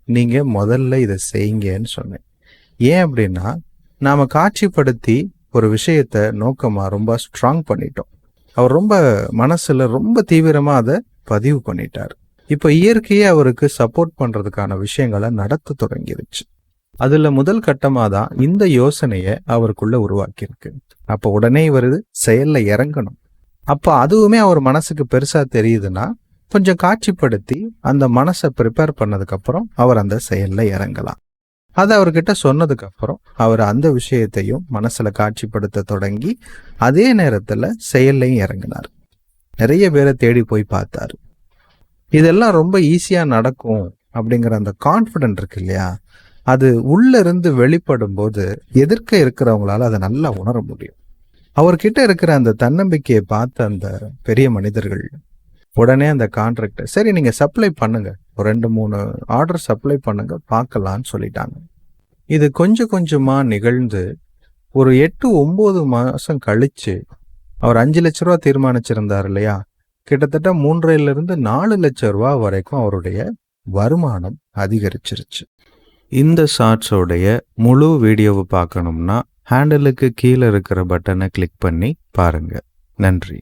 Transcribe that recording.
நீங்க முதல்ல இதை செய்யுங்கன்னு சொன்னேன். ஏன் அப்படின்னா, நாம காட்சிப்படுத்தி ஒரு விஷயத்த நோக்கமா ரொம்ப ஸ்ட்ராங் பண்ணிட்டோம். அவர் ரொம்ப மனசுல ரொம்ப தீவிரமா அதை பதிவு பண்ணிட்டார். இப்ப இயற்கையே அவருக்கு சப்போர்ட் பண்றதுக்கான விஷயங்களை நடத்த தொடங்கிருச்சு. அதுல முதல் கட்டமா தான் இந்த யோசனைய அவருக்குள்ள உருவாக்கியிருக்கு. அப்ப உடனே இவர் செயல்ல இறங்கணும். அப்ப அதுவுமே அவர் மனசுக்கு பெருசா தெரியுதுன்னா, கொஞ்சம் காட்சிப்படுத்தி அந்த மனசை ப்ரிப்பேர் பண்ணதுக்கு அப்புறம் அவர் அந்த செயல்ல இறங்கலாம். அதை அவர்கிட்ட சொன்னதுக்கு அப்புறம் அவர் அந்த விஷயத்தையும் மனசுல காட்சிப்படுத்த தொடங்கி அதே நேரத்துல செயல்லையும் இறங்கினார். நிறைய பேரை தேடி போய் பார்த்தாரு. இதெல்லாம் ரொம்ப ஈஸியா நடக்கும் அப்படிங்கிற அந்த கான்ஃபிடென்ட் இருக்கு இல்லையா, அது உள்ள இருந்து வெளிப்படும் போது எதிர்க்க இருக்கிறவங்களால அதை நல்லா உணர முடியும். அவர்கிட்ட இருக்கிற அந்த தன்னம்பிக்கையை பார்த்த அந்த பெரிய மனிதர்கள் உடனே அந்த கான்ட்ராக்ட், சரி நீங்க சப்ளை பண்ணுங்க, ஒரு 2-3 ஆர்டர் சப்ளை பண்ணுங்க, பார்க்கலான்னு சொல்லிட்டாங்க. இது கொஞ்சம் கொஞ்சமா நிகழ்ந்து ஒரு 8-9 மாசம் கழிச்சு அவர் 5 லட்ச ரூபா தீர்மானிச்சிருந்தார் இல்லையா, கிட்டத்தட்ட 3.5-4 லட்சம் ரூபா வரைக்கும் அவருடைய வருமானம் அதிகரிச்சிருச்சு. இந்த ஷார்ட்ஸோடைய முழு வீடியோவை பார்க்கணும்னா ஹேண்டலுக்கு கீழே இருக்கிற பட்டனை கிளிக் பண்ணி பாருங்க. நன்றி.